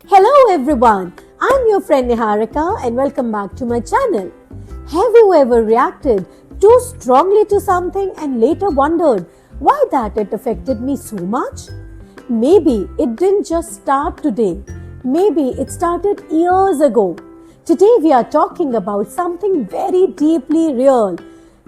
Hello everyone, I'm your friend Niharika and welcome back to my channel. Have you ever reacted too strongly to something and later wondered why that it affected me so much? Maybe it didn't just start today. Maybe it started years ago. Today we are talking about something very deeply real,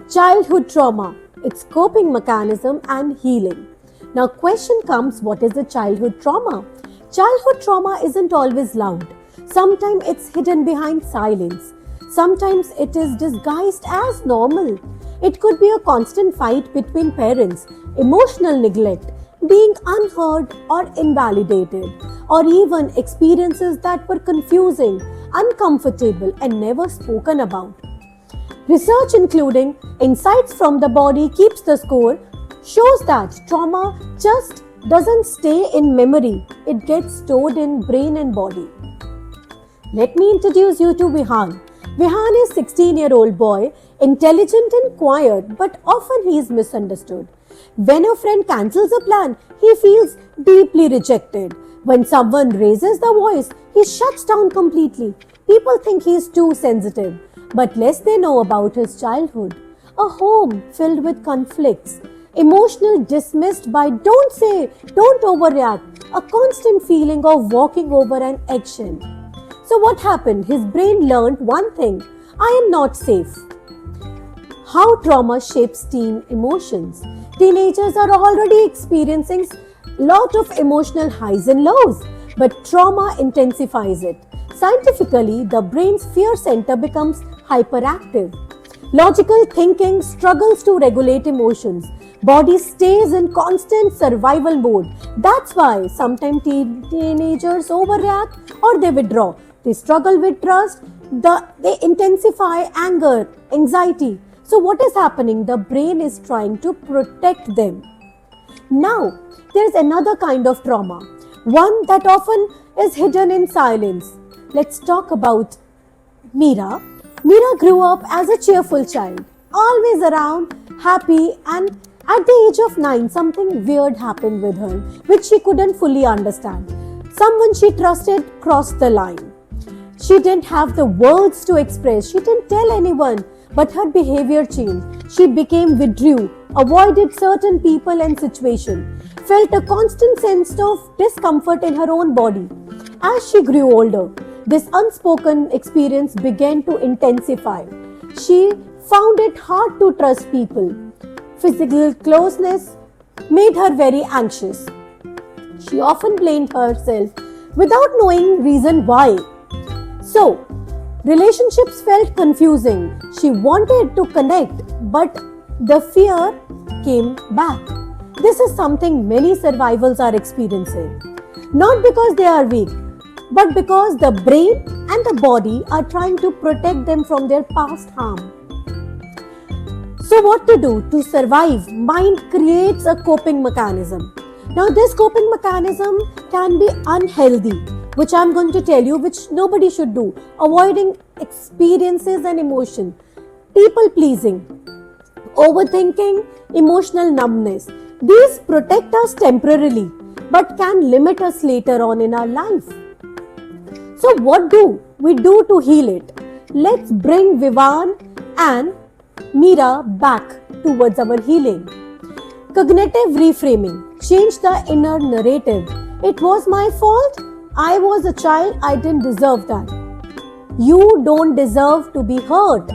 childhood trauma, its coping mechanism and healing. Now question comes, what is a childhood trauma? Childhood trauma isn't always loud. Sometimes it's hidden behind silence. Sometimes it is disguised as normal. It could be a constant fight between parents, emotional neglect, being unheard or invalidated, or even experiences that were confusing, uncomfortable, and never spoken about. Research, including Insights from the Body Keeps the Score, shows that trauma just doesn't stay in memory, it gets stored in brain and body. Let me introduce you to Vihan. Vihan is a 16-year-old boy, intelligent and quiet, but often he is misunderstood. When a friend cancels a plan, he feels deeply rejected. When someone raises the voice, he shuts down completely. People think he is too sensitive, but less they know about his childhood. A home filled with conflicts, emotional dismissed by don't say, don't overreact, a constant feeling of walking over an eggshell. So what happened? His brain learned one thing, I am not safe. How trauma shapes teen emotions. Teenagers are already experiencing a lot of emotional highs and lows, but trauma intensifies it. Scientifically, the brain's fear center becomes hyperactive. Logical thinking struggles to regulate emotions. Body stays in constant survival mode. That's why sometimes teenagers overreact or they withdraw. They struggle with trust. They intensify anger, anxiety. So what is happening? The brain is trying to protect them. Now, there is another kind of trauma. One that often is hidden in silence. Let's talk about Meera. Meera grew up as a cheerful child, always around, happy, and at the age of 9, something weird happened with her, which she couldn't fully understand. Someone she trusted crossed the line. She didn't have the words to express. She didn't tell anyone, but her behavior changed. She became withdrew, avoided certain people and situations, felt a constant sense of discomfort in her own body. As she grew older, this unspoken experience began to intensify. She found it hard to trust people. Physical closeness made her very anxious. She often blamed herself without knowing reason why. So, relationships felt confusing. She wanted to connect, but the fear came back. This is something many survivors are experiencing. Not because they are weak, but because the brain and the body are trying to protect them from their past harm. So what to do? To survive, mind creates a coping mechanism. Now this coping mechanism can be unhealthy, which I'm going to tell you, which nobody should do. Avoiding experiences and emotion, people pleasing, overthinking, emotional numbness. These protect us temporarily, but can limit us later on in our life. So what do we do to heal it? Let's bring Vihan and Meera back towards our healing. Cognitive reframing. Change the inner narrative. It was my fault. I was a child. I didn't deserve that. You don't deserve to be hurt.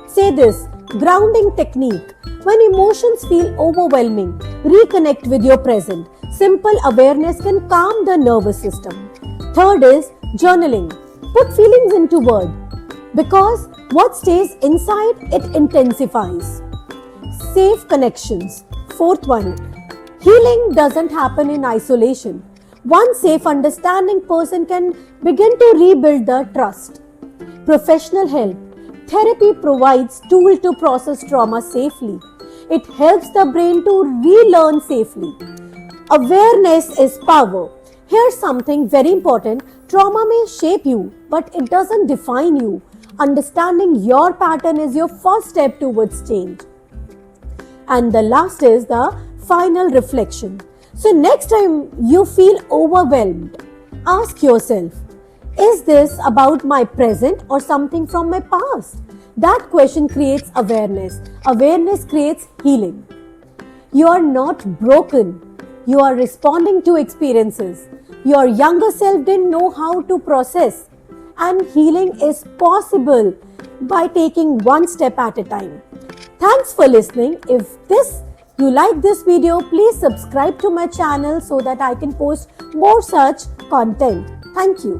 Say this. Grounding technique. When emotions feel overwhelming, reconnect with your present. Simple awareness can calm the nervous system. Third is journaling. Put feelings into words. Because what stays inside, it intensifies. Safe connections. Fourth one, healing doesn't happen in isolation. One safe, understanding person can begin to rebuild the trust. Professional help. Therapy provides tools to process trauma safely. It helps the brain to relearn safely. Awareness is power. Here's something very important. Trauma may shape you, but it doesn't define you. Understanding your pattern is your first step towards change. And the last is the final reflection. So next time you feel overwhelmed, Ask yourself, is this about my present or something from my past? That question creates awareness. Awareness creates healing. You are not broken. You are responding to experiences your younger self didn't know how to process. And healing is possible by taking one step at a time. Thanks for listening. If you like this video, please subscribe to my channel so that I can post more such content. Thank you.